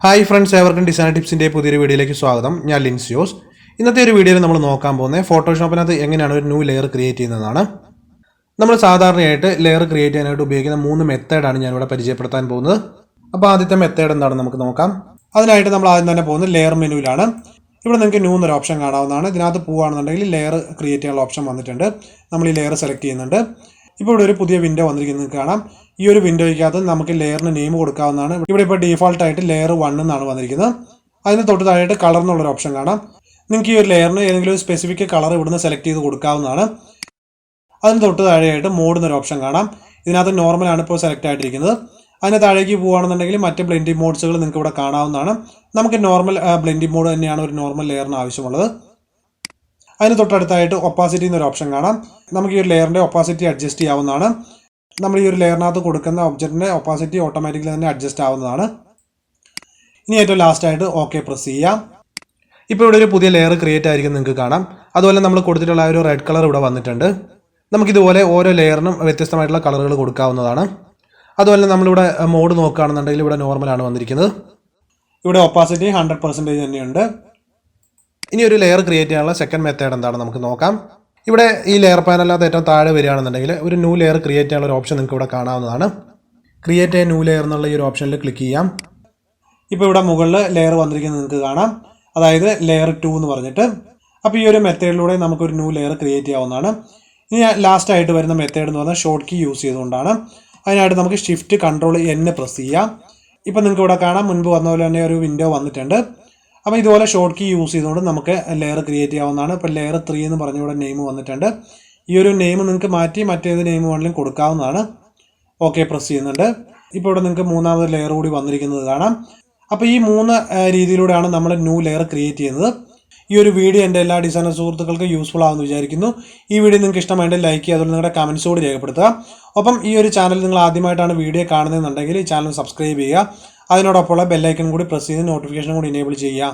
Hi friends, ഏവർക്കും design ടിപ്സിൻ്റെ പുതിയൊരു വീഡിയോയിലേക്ക് സ്വാഗതം. ഞാൻ ലിൻസിയോസ്. ഇന്നത്തെ ഒരു വീഡിയോയിൽ നമ്മൾ നോക്കാൻ പോകുന്നത് ഫോട്ടോഷോപ്പിനകത്ത് എങ്ങനെയാണ് ഒരു ന്യൂ ലെയർ ക്രിയേറ്റ് ചെയ്യുന്നതാണ്. നമ്മൾ സാധാരണയായിട്ട് ലെയർ ക്രിയേറ്റ് ചെയ്യാനായിട്ട് ഉപയോഗിക്കുന്ന 3 മെത്തേഡാണ് ഞാനിവിടെ പരിചയപ്പെടുത്താൻ പോകുന്നത്. അപ്പോൾ ആദ്യത്തെ മെത്തേഡ് എന്താണെന്ന് നമുക്ക് നോക്കാം. അതിനായിട്ട് നമ്മൾ ആദ്യം തന്നെ പോകുന്നത് ലെയർ മെനുവിലാണ്. ഇവിടെ നിങ്ങൾക്ക് ന്യൂ എന്നൊരു ഓപ്ഷൻ കാണാവുന്നതാണ്. ഇതിനകത്ത് പോവുകയാണെന്നുണ്ടെങ്കിൽ ലെയർ ക്രിയേറ്റ് ചെയ്യാനുള്ള ഓപ്ഷൻ വന്നിട്ടുണ്ട്. നമ്മൾ ഈ ലെയർ സെലക്ട് ചെയ്യുന്നുണ്ട്. ഇപ്പോൾ ഇവിടെ ഒരു പുതിയ വിൻഡോ വന്നിരിക്കുന്നത് കാണാം. ഈ ഒരു വിൻഡോയ്ക്കകത്ത് നമുക്ക് ലെയറിന് നെയിം കൊടുക്കാവുന്നതാണ്. ഇവിടെ ഇപ്പോൾ ഡീഫോൾട്ടായിട്ട് ലെയർ 1 എന്നാണ് വന്നിരിക്കുന്നത്. അതിന് തൊട്ട് താഴെയായിട്ട് കളർ എന്നുള്ളൊരു ഓപ്ഷൻ കാണാം. നിങ്ങൾക്ക് ഈ ഒരു ലെയറിന് ഏതെങ്കിലും ഒരു സ്പെസിഫിക് കളർ ഇവിടുന്ന് സെലക്ട് ചെയ്ത് കൊടുക്കാവുന്നതാണ്. അതിന് തൊട്ട് താഴെയായിട്ട് മോഡ് എന്നൊരു ഓപ്ഷൻ കാണാം. ഇതിനകത്ത് നോർമലാണ് ഇപ്പോൾ സെലക്ട് ആയിട്ടിരിക്കുന്നത്. അതിന് താഴേക്ക് പോകുകയാണെന്നുണ്ടെങ്കിൽ മറ്റ് ബ്ലെൻഡിംഗ് മോഡ്സുകൾ നിങ്ങൾക്ക് ഇവിടെ കാണാവുന്നതാണ്. നമുക്ക് നോർമൽ ബ്ലെൻഡിംഗ് മോഡ് തന്നെയാണ് ഒരു നോർമൽ ലെയറിന് ആവശ്യമുള്ളത്. അതിന് തൊട്ടടുത്തായിട്ട് ഒപ്പാസിറ്റി എന്നൊരു ഓപ്ഷൻ കാണാം. നമുക്ക് ഈ ഒരു ലെയറിൻ്റെ ഒപ്പാസിറ്റി അഡ്ജസ്റ്റ് ചെയ്യാവുന്നതാണ്. നമ്മൾ ഈ ഒരു ലെയറിനകത്ത് കൊടുക്കുന്ന ഒബ്ജക്റ്റിൻ്റെ ഒപ്പാസിറ്റി ഓട്ടോമാറ്റിക്കലി തന്നെ അഡ്ജസ്റ്റ് ആവുന്നതാണ്. ഇനി ഏറ്റവും ലാസ്റ്റായിട്ട് ഓക്കെ പ്രസ് ചെയ്യാം. ഇപ്പോൾ ഇവിടെ ഒരു പുതിയ ലെയർ ക്രിയേറ്റ് ആയിരിക്കും നിങ്ങൾക്ക് കാണാം. അതുപോലെ നമ്മൾ കൊടുത്തിട്ടുള്ള ഒരു റെഡ് കളർ ഇവിടെ വന്നിട്ടുണ്ട്. നമുക്കിതുപോലെ ഓരോ ലെയറിനും വ്യത്യസ്തമായിട്ടുള്ള കളറുകൾ കൊടുക്കാവുന്നതാണ്. അതുപോലെ നമ്മളിവിടെ മോഡ് നോക്കുകയാണെന്നുണ്ടെങ്കിൽ ഇവിടെ നോർമലാണ് വന്നിരിക്കുന്നത്. ഇവിടെ ഒപ്പാസിറ്റി 100% തന്നെയുണ്ട്. ഇനി ഒരു ലെയർ ക്രിയേറ്റ് ചെയ്യാനുള്ള സെക്കൻഡ് മെത്തേഡ് എന്താണ് നമുക്ക് നോക്കാം. ഇവിടെ ഈ ലെയർ പാനലിനകത്ത് ഏറ്റവും താഴെ വരികയാണെന്നുണ്ടെങ്കിൽ ഒരു ന്യൂ ലെയർ ക്രിയേറ്റ് ചെയ്യാനുള്ള ഒരു ഓപ്ഷൻ നിങ്ങൾക്ക് ഇവിടെ കാണാവുന്നതാണ്. ക്രിയേറ്റ് എ ന്യൂ ലെയർ എന്നുള്ള ഈ ഒരു ഓപ്ഷനിൽ ക്ലിക്ക് ചെയ്യാം. ഇപ്പോൾ ഇവിടെ മുകളിൽ ലെയർ വന്നിരിക്കുന്നത് നിങ്ങൾക്ക് കാണാം. അതായത് ലെയർ 2 എന്ന് പറഞ്ഞിട്ട്. അപ്പോൾ ഈ ഒരു മെത്തേഡിലൂടെ നമുക്കൊരു ന്യൂ ലെയർ ക്രിയേറ്റ് ചെയ്യാവുന്നതാണ്. ഇനി ലാസ്റ്റായിട്ട് വരുന്ന മെത്തേഡ് എന്ന് പറഞ്ഞാൽ ഷോർട്ട് കീ യൂസ് ചെയ്തുകൊണ്ടാണ്. അതിനായിട്ട് നമുക്ക് ഷിഫ്റ്റ് കൺട്രോൾ N പ്രസ് ചെയ്യാം. ഇപ്പോൾ നിങ്ങൾക്ക് ഇവിടെ കാണാം, മുൻപ് വന്ന പോലെ തന്നെ ഒരു വിൻഡോ വന്നിട്ടുണ്ട്. അപ്പോൾ ഇതുപോലെ ഷോർട്ട് കീ യൂസ് ചെയ്തുകൊണ്ട് നമുക്ക് ലെയർ ക്രിയേറ്റ് ചെയ്യാവുന്നതാണ്. ഇപ്പോൾ ലെയർ 3 എന്ന് പറഞ്ഞ ഇവിടെ നെയിം വന്നിട്ടുണ്ട്. ഈ ഒരു നെയിം നിങ്ങൾക്ക് മാറ്റി മറ്റേത് നെയിം വേണമെങ്കിലും കൊടുക്കാവുന്നതാണ്. ഓക്കെ പ്രസ് ചെയ്യുന്നുണ്ട്. ഇപ്പോൾ ഇവിടെ നിങ്ങൾക്ക് മൂന്നാമത് ലെയർ കൂടി വന്നിരിക്കുന്നത് കാണാം. അപ്പോൾ ഈ 3 രീതിയിലൂടെയാണ് നമ്മൾ ന്യൂ ലെയർ ക്രിയേറ്റ് ചെയ്യുന്നത്. ഈ ഒരു വീഡിയോ എൻ്റെ എല്ലാ ഡിസൈനർ സുഹൃത്തുക്കൾക്ക് യൂസ്ഫുൾ ആകുമെന്ന് വിചാരിക്കുന്നു. ഈ വീഡിയോ നിങ്ങൾക്ക് ഇഷ്ടമായിട്ട് ലൈക്ക് ചെയ്യുക, അതുപോലെ നിങ്ങളുടെ കമൻസ് കൂടി രേഖപ്പെടുത്തുക. ഒപ്പം ഈ ഒരു ചാനൽ നിങ്ങൾ ആദ്യമായിട്ടാണ് വീഡിയോ കാണുന്നതെന്നുണ്ടെങ്കിൽ ഈ ചാനൽ സബ്സ്ക്രൈബ് ചെയ്യുക. അതിനോടൊപ്പമുള്ള ബെല്ലൈക്കൺ കൂടി പ്രസ് ചെയ്ത് നോട്ടിഫിക്കേഷൻ കൂടി എനേബിൾ ചെയ്യുക.